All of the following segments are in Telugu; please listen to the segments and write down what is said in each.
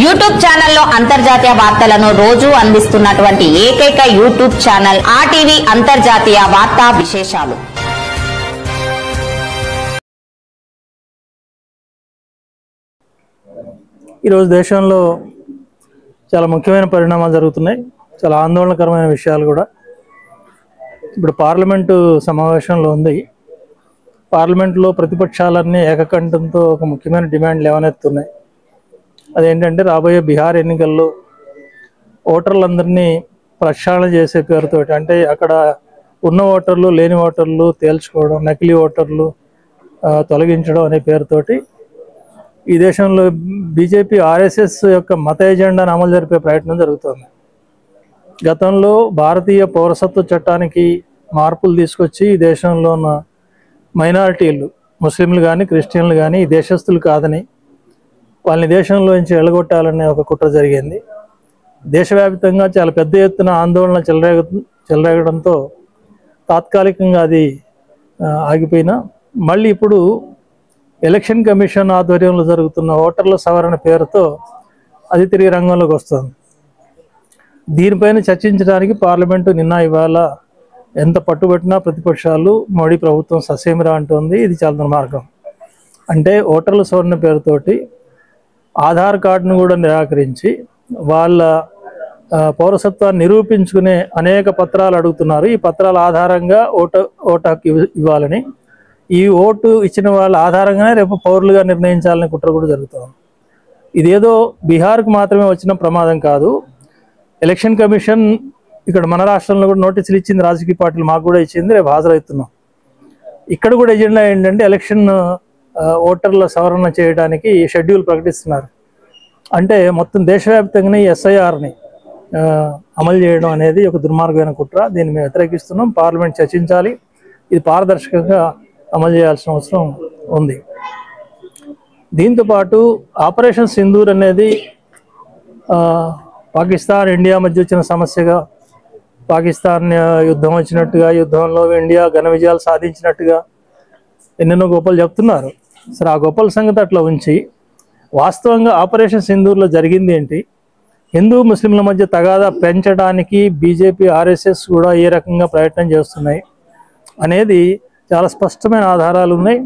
యూట్యూబ్ ఛానల్లో అంతర్జాతీయ వార్తలను రోజు అందిస్తున్నటువంటి ఏకైక యూట్యూబ్ ఛానల్ ఆర్టీవీ అంతర్జాతీయ వార్తా విశేషాలు. ఈరోజు దేశంలో చాలా ముఖ్యమైన పరిణామాలు జరుగుతున్నాయి. చాలా ఆందోళనకరమైన విషయాలు కూడా. ఇప్పుడు పార్లమెంటు సమావేశంలో ఉంది. పార్లమెంట్లో ప్రతిపక్షాలన్నీ ఏకకంఠంతో ఒక ముఖ్యమైన డిమాండ్ లేవనెత్తున్నాయి. అదేంటంటే రాబోయే బీహార్ ఎన్నికల్లో ఓటర్లందరినీ ప్రక్షాళన చేసే పేరుతోటి, అంటే అక్కడ ఉన్న ఓటర్లు లేని ఓటర్లు తేల్చుకోవడం, నకిలీ ఓటర్లు తొలగించడం అనే పేరుతోటి ఈ దేశంలో బీజేపీ ఆర్ఎస్ఎస్ యొక్క మత ఎజెండాను అమలు జరిపే ప్రయత్నం జరుగుతుంది. గతంలో భారతీయ పౌరసత్వ చట్టానికి మార్పులు తీసుకొచ్చి ఈ దేశంలో ఉన్న మైనారిటీలు, ముస్లింలు కానీ క్రిస్టియన్లు కానీ ఈ దేశస్తులు కాదని వాళ్ళని దేశంలో నుంచి వెళ్ళగొట్టాలనే ఒక కుట్ర జరిగింది. దేశవ్యాప్తంగా చాలా పెద్ద ఎత్తున ఆందోళన చెలరేగడంతో తాత్కాలికంగా అది ఆగిపోయినా మళ్ళీ ఇప్పుడు ఎలక్షన్ కమిషన్ ఆధ్వర్యంలో జరుగుతున్న ఓటర్ల సవరణ పేరుతో అది తిరిగి రంగంలోకి వస్తుంది. దీనిపైన చర్చించడానికి పార్లమెంటు నిన్న ఇవాళ ఎంత పట్టుబట్టినా ప్రతిపక్షాలు మోడీ ప్రభుత్వం ససేమిరా అంటుంది. ఇది చాలా దుర్మార్గం. అంటే ఓటర్ల సవరణ పేరుతోటి ఆధార్ కార్డును కూడా నిరాకరించి వాళ్ళ పౌరసత్వాన్ని నిరూపించుకునే అనేక పత్రాలు అడుగుతున్నారు. ఈ పత్రాల ఆధారంగా ఓటు హక్కు ఇవ్వాలని, ఈ ఓటు ఇచ్చిన వాళ్ళ ఆధారంగానే రేపు పౌరులుగా నిర్ణయించాలనే కుట్ర కూడా జరుగుతుంది. ఇదేదో బీహార్కు మాత్రమే వచ్చిన ప్రమాదం కాదు. ఎలక్షన్ కమిషన్ ఇక్కడ మన రాష్ట్రంలో కూడా నోటీసులు ఇచ్చింది, రాజకీయ పార్టీలు మాకు కూడా ఇచ్చింది. రేపు హాజరవుతున్నాం. ఇక్కడ కూడా ఎజెండా ఏంటంటే ఎలక్షన్ ఓటర్ల సవరణ చేయడానికి షెడ్యూల్ ప్రకటిస్తున్నారు. అంటే మొత్తం దేశవ్యాప్తంగానే ఈ ఎస్ఐఆర్ని అమలు చేయడం అనేది ఒక దుర్మార్గమైన కుట్ర. దీన్ని మేము వ్యతిరేకిస్తున్నాం. పార్లమెంట్ చర్చించాలి. ఇది పారదర్శకంగా అమలు చేయాల్సిన అవసరం ఉంది. దీంతోపాటు ఆపరేషన్ సింధూర్ అనేది పాకిస్తాన్ ఇండియా మధ్య వచ్చిన సమస్యగా, పాకిస్తాన్ యుద్ధం వచ్చినట్టుగా, యుద్ధంలో ఇండియా ఘన విజయాలు సాధించినట్టుగా ఎన్నెన్నో గొప్పలు చెప్తున్నారు. సరే, ఆ గొప్పల సంగతి అట్లా ఉంచి వాస్తవంగా ఆపరేషన్ సింధూర్లో జరిగింది ఏంటి, హిందూ ముస్లింల మధ్య తగాదా పెంచడానికి బీజేపీ ఆర్ఎస్ఎస్ కూడా ఏ రకంగా ప్రయత్నం చేస్తున్నాయి అనేది చాలా స్పష్టమైన ఆధారాలు ఉన్నాయి.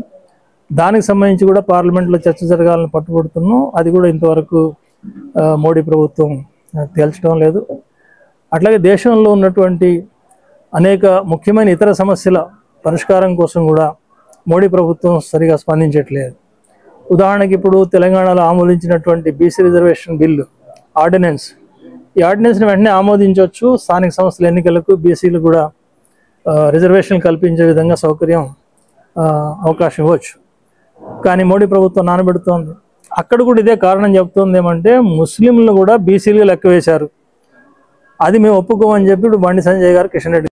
దానికి సంబంధించి కూడా పార్లమెంట్లో చర్చ జరగాలని పట్టుబడుతున్నాం. అది కూడా ఇంతవరకు మోడీ ప్రభుత్వం తేల్చడం లేదు. అట్లాగే దేశంలో ఉన్నటువంటి అనేక ముఖ్యమైన ఇతర సమస్యల పరిష్కారం కోసం కూడా మోడీ ప్రభుత్వం సరిగా స్పందించట్లేదు. ఉదాహరణకి ఇప్పుడు తెలంగాణలో ఆమోదించినటువంటి బీసీ రిజర్వేషన్ బిల్లు ఆర్డినెన్స్, ఈ ఆర్డినెన్స్ని వెంటనే ఆమోదించవచ్చు. స్థానిక సంస్థల ఎన్నికలకు బీసీలు కూడా రిజర్వేషన్ కల్పించే విధంగా అవకాశం ఇవ్వచ్చు. కానీ మోడీ ప్రభుత్వం నానబెడుతోంది. అక్కడ కూడా ఇదే కారణం చెప్తోంది. ఏమంటే ముస్లింలు కూడా బీసీలుగా లెక్క వేశారు, అది మేము ఒప్పుకోమని చెప్పి ఇప్పుడు బండి సంజయ్ గారు, కిషన్ రెడ్డి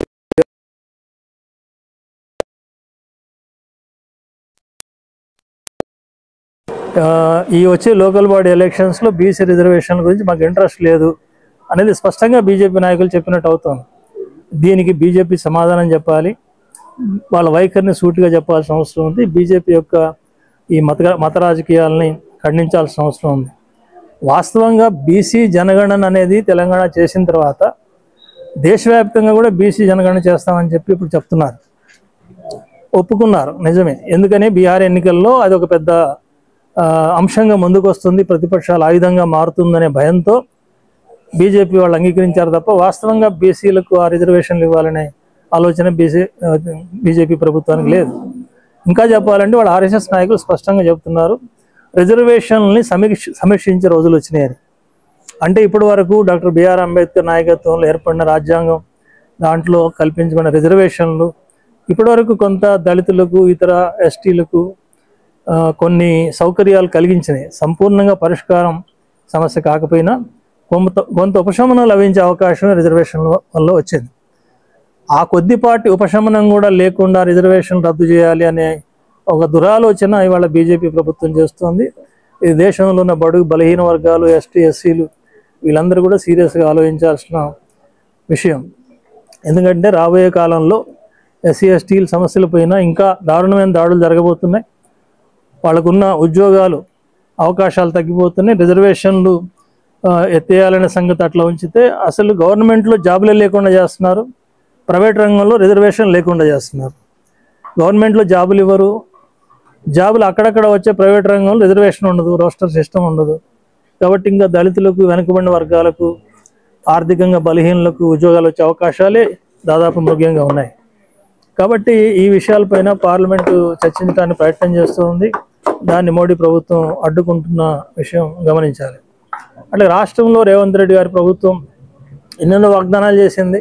ఈ వచ్చే లోకల్ బాడీ ఎలక్షన్స్లో బీసీ రిజర్వేషన్ల గురించి మాకు ఇంట్రెస్ట్ లేదు అనేది స్పష్టంగా బీజేపీ నాయకులు చెప్పినట్టు అవుతుంది. దీనికి బీజేపీ సమాధానం చెప్పాలి, వాళ్ళ వైఖరిని సూటిగా చెప్పాల్సిన అవసరం ఉంది. బీజేపీ యొక్క ఈ మత రాజకీయాలని ఖండించాల్సిన అవసరం ఉంది. వాస్తవంగా బీసీ జనగణన అనేది తెలంగాణ చేసిన తర్వాత దేశవ్యాప్తంగా కూడా బీసీ జనగణన చేస్తామని చెప్పి ఇప్పుడు చెప్తున్నారు, ఒప్పుకున్నారు. నిజమే. ఎందుకని బీహార్ ఎన్నికల్లో అది ఒక పెద్ద అంశంగా ముందుకు వస్తుంది, ప్రతిపక్షాలు ఆయుధంగా మారుతుందనే భయంతో బీజేపీ వాళ్ళు అంగీకరించారు తప్ప వాస్తవంగా బీసీలకు ఆ రిజర్వేషన్లు ఇవ్వాలనే ఆలోచన బీజేపీ ప్రభుత్వానికి లేదు. ఇంకా చెప్పాలంటే వాళ్ళ ఆర్ఎస్ఎస్ నాయకులు స్పష్టంగా చెప్తున్నారు, రిజర్వేషన్లని సమీక్షించే రోజులు వచ్చినాయని. అంటే ఇప్పటి వరకు డాక్టర్ బిఆర్ అంబేద్కర్ నాయకత్వంలో ఏర్పడిన రాజ్యాంగం, దాంట్లో కల్పించబడిన రిజర్వేషన్లు ఇప్పటివరకు కొంత దళితులకు, ఇతర ఎస్టీలకు కొన్ని సౌకర్యాలు కలిగించినాయి. సంపూర్ణంగా పరిష్కారం సమస్య కాకపోయినా కొంత ఉపశమనం లభించే అవకాశం రిజర్వేషన్ల వల్ల వచ్చింది. ఆ కొద్దిపాటి ఉపశమనం కూడా లేకుండా రిజర్వేషన్ రద్దు చేయాలి అనే ఒక దురాలోచన ఇవాళ బీజేపీ ప్రభుత్వం చేస్తుంది. ఇది దేశంలో ఉన్న బడుగు బలహీన వర్గాలు, ఎస్టీ ఎస్సీలు వీళ్ళందరూ కూడా సీరియస్గా ఆలోచించాల్సిన విషయం. ఎందుకంటే రాబోయే కాలంలో ఎస్సీ ఎస్టీల సమస్యల పైన ఇంకా దారుణమైన దాడులు జరగబోతున్నాయి. వాళ్ళకున్న ఉద్యోగాలు అవకాశాలు తగ్గిపోతున్నాయి. రిజర్వేషన్లు ఎత్తేయాలనే సంగతి అట్లా ఉంచితే అసలు గవర్నమెంట్లో జాబులే లేకుండా చేస్తున్నారు, ప్రైవేట్ రంగంలో రిజర్వేషన్ లేకుండా చేస్తున్నారు. గవర్నమెంట్లో జాబులు ఇవ్వరు, జాబులు అక్కడక్కడ వచ్చే ప్రైవేట్ రంగంలో రిజర్వేషన్ ఉండదు, రోస్టర్ సిస్టమ్ ఉండదు. కాబట్టి ఇంకా దళితులకు, వెనుకబడిన వర్గాలకు, ఆర్థికంగా బలహీనులకు ఉద్యోగాలు వచ్చే అవకాశాలే దాదాపు మృగ్యంగా ఉన్నాయి. కాబట్టి ఈ విషయాలపైన పార్లమెంటు చర్చించడానికి ప్రయత్నం చేస్తుంది. దాన్ని మోడీ ప్రభుత్వం అడ్డుకుంటున్న విషయం గమనించాలి. అంటే రాష్ట్రంలో రేవంత్ రెడ్డి గారి ప్రభుత్వం ఎన్నెన్నో వాగ్దానాలు చేసింది,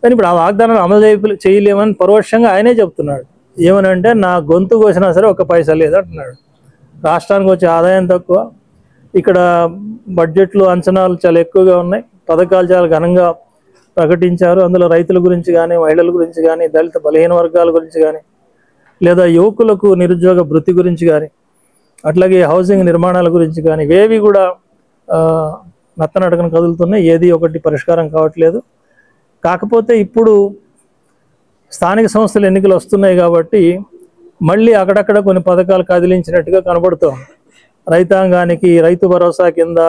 కానీ ఇప్పుడు ఆ వాగ్దానాలు అమలు చేయలేమని పరోక్షంగా ఆయనే చెప్తున్నాడు. ఏమనంటే నా గొంతు కోసినా సరే ఒక్క పైసా లేదు అంటున్నాడు. రాష్ట్రానికి వచ్చే ఆదాయం తక్కువ, ఇక్కడ బడ్జెట్లు అంచనాలు చాలా ఎక్కువగా ఉన్నాయి, పథకాలు చాలా ఘనంగా ప్రకటించారు. అందులో రైతుల గురించి కానీ, మహిళల గురించి కానీ, దళిత బలహీన వర్గాల గురించి కానీ, లేదా యువకులకు నిరుద్యోగ భృతి గురించి కానీ, అట్లాగే హౌసింగ్ నిర్మాణాల గురించి కానీ ఇవేవి కూడా నత్తనడకన కదులుతున్నాయి. ఏది ఒకటి పరిష్కారం కావట్లేదు. కాకపోతే ఇప్పుడు స్థానిక సంస్థల ఎన్నికలు వస్తున్నాయి కాబట్టి మళ్ళీ అక్కడక్కడ కొన్ని పథకాలు కదిలించినట్టుగా కనబడుతోంది. రైతాంగానికి రైతు భరోసా కింద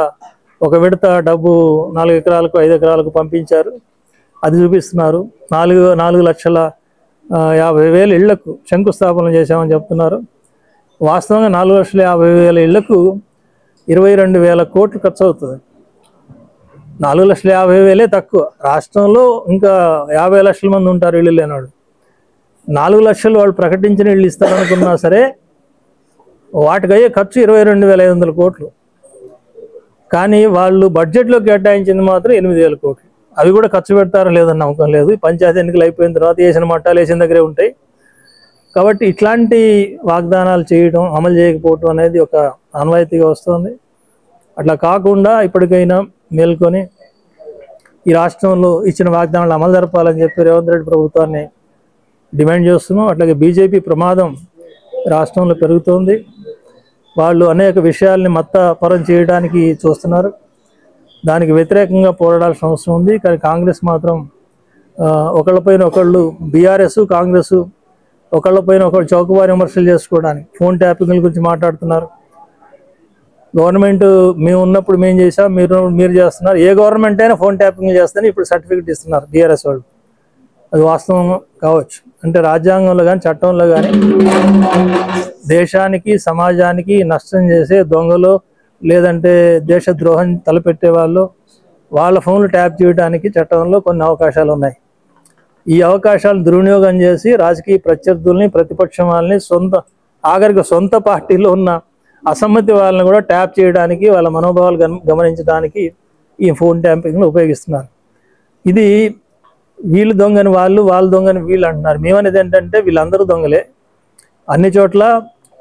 ఒక విడత డబ్బు 4 ఎకరాలకు 5 ఎకరాలకు పంపించారు, అది చూపిస్తున్నారు. 4,50,000 ఇళ్లకు శంకుస్థాపన చేశామని చెప్తున్నారు. వాస్తవంగా 4,50,000 ఇళ్లకు 22,000 కోట్లు ఖర్చు అవుతుంది. 4,50,000 తక్కువ. రాష్ట్రంలో ఇంకా 50 లక్షల మంది ఉంటారు ఇళ్ళు లేనివాడు. 4 లక్షలు వాళ్ళు ప్రకటించిన ఇళ్ళు ఇస్తారనుకున్నా సరే వాటికయ్యే ఖర్చు 22,500 కోట్లు. కానీ వాళ్ళు బడ్జెట్లో కేటాయించింది మాత్రం 8,000 కోట్లు. అవి కూడా ఖర్చు పెడతారో లేదని నమ్మకం లేదు. పంచాయతీ ఎన్నికలు అయిపోయిన తర్వాత వేసిన మట్టాలు వేసిన దగ్గరే ఉంటాయి. కాబట్టి ఇట్లాంటి వాగ్దానాలు చేయడం, అమలు చేయకపోవటం అనేది ఒక ఆనవాయితీగా వస్తుంది. అట్లా కాకుండా ఇప్పటికైనా మేల్కొని ఈ రాష్ట్రంలో ఇచ్చిన వాగ్దానాలు అమలు జరపాలని చెప్పి రేవంత్ రెడ్డి ప్రభుత్వాన్ని డిమాండ్ చేస్తున్నాం. అట్లాగే బీజేపీ ప్రమాదం రాష్ట్రంలో పెరుగుతోంది. వాళ్ళు అనేక విషయాల్ని మతపరం చేయడానికి చూస్తున్నారు. దానికి వ్యతిరేకంగా పోరాడాల్సిన అవసరం ఉంది. కానీ కాంగ్రెస్ మాత్రం ఒకళ్ళపైన ఒకళ్ళు, బీఆర్ఎస్ కాంగ్రెస్ ఒకళ్ళపైన ఒకళ్ళు చౌకబారి విమర్శలు చేసుకోవడానికి ఫోన్ ట్యాపింగ్ల గురించి మాట్లాడుతున్నారు. గవర్నమెంట్ మేము ఉన్నప్పుడు మేము చేసాం, మీరు చేస్తున్నారు. ఏ గవర్నమెంట్ అయినా ఫోన్ ట్యాపింగ్ చేస్తేనే ఇప్పుడు సర్టిఫికెట్ ఇస్తున్నారు బీఆర్ఎస్ వాళ్ళు. అది వాస్తవం కావచ్చు. అంటే రాజ్యాంగంలో కానీ చట్టంలో కానీ దేశానికి సమాజానికి నష్టం చేసే దొంగలు లేదంటే దేశద్రోహం తలపెట్టే వాళ్ళు వాళ్ళ ఫోన్లు ట్యాప్ చేయడానికి చట్టంలో కొన్ని అవకాశాలు ఉన్నాయి. ఈ అవకాశాలను దుర్వినియోగం చేసి రాజకీయ ప్రత్యర్థుల్ని, ప్రతిపక్షం వాళ్ళని, ఆఖరికి సొంత పార్టీలో ఉన్న అసమ్మతి వాళ్ళని కూడా ట్యాప్ చేయడానికి, వాళ్ళ మనోభావాలు గమనించడానికి ఈ ఫోన్ ట్యాపింగ్ను ఉపయోగిస్తున్నారు. ఇది వీళ్ళు దొంగని వాళ్ళు, వాళ్ళు దొంగని వీళ్ళు అంటున్నారు. మేమనేది ఏంటంటే వీళ్ళందరూ దొంగలే. అన్ని చోట్ల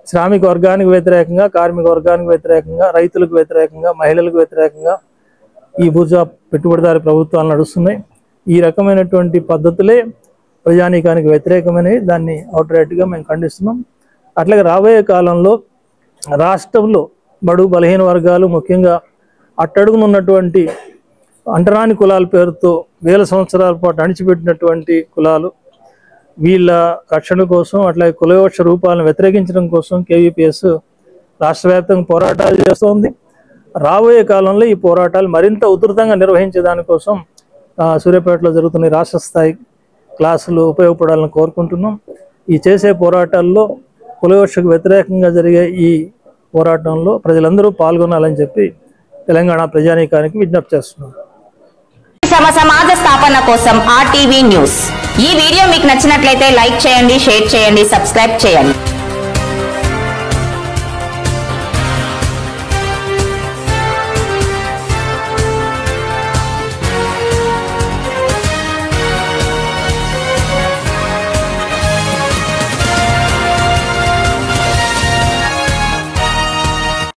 శ్రామిక వర్గానికి వ్యతిరేకంగా, కార్మిక వర్గానికి వ్యతిరేకంగా, రైతులకు వ్యతిరేకంగా, మహిళలకు వ్యతిరేకంగా ఈ బుర్జా పెట్టుబడిదారి ప్రభుత్వాలు నడుస్తున్నాయి. ఈ రకమైనటువంటి పద్ధతులే ప్రజానీకానికి వ్యతిరేకమైనవి. దాన్ని అవుట్రైట్గా మేము ఖండిస్తున్నాం. అట్లాగే రాబోయే కాలంలో రాష్ట్రంలో బడుగు బలహీన వర్గాలు, ముఖ్యంగా అట్టడుగునున్నటువంటి అంటరాని కులాల పేరుతో వేల సంవత్సరాల పాటు అణిచిపెట్టినటువంటి కులాలు, వీళ్ళ రక్షణ కోసం, అట్లాగే కులవివక్ష రూపాలను వ్యతిరేకించడం కోసం కేవీపీఎస్ రాష్ట్ర వ్యాప్తంగా పోరాటాలు చేస్తోంది. రాబోయే కాలంలో ఈ పోరాటాలు మరింత ఉధృతంగా నిర్వహించే దానికోసం సూర్యాపేటలో జరుగుతున్న రాష్ట్ర స్థాయి క్లాసులు ఉపయోగపడాలని కోరుకుంటున్నాం. ఈ చేసే పోరాటాల్లో కులవివక్షకు వ్యతిరేకంగా జరిగే ఈ పోరాటంలో ప్రజలందరూ పాల్గొనాలని చెప్పి తెలంగాణ ప్రజానీకానికి విజ్ఞప్తి చేస్తున్నాం. తమ సమాజ స్థాపన కోసం RTV న్యూస్. ఈ వీడియో మీకు నచ్చినట్లయితే లైక్ చేయండి, షేర్ చేయండి, సబ్స్క్రైబ్ చేయండి.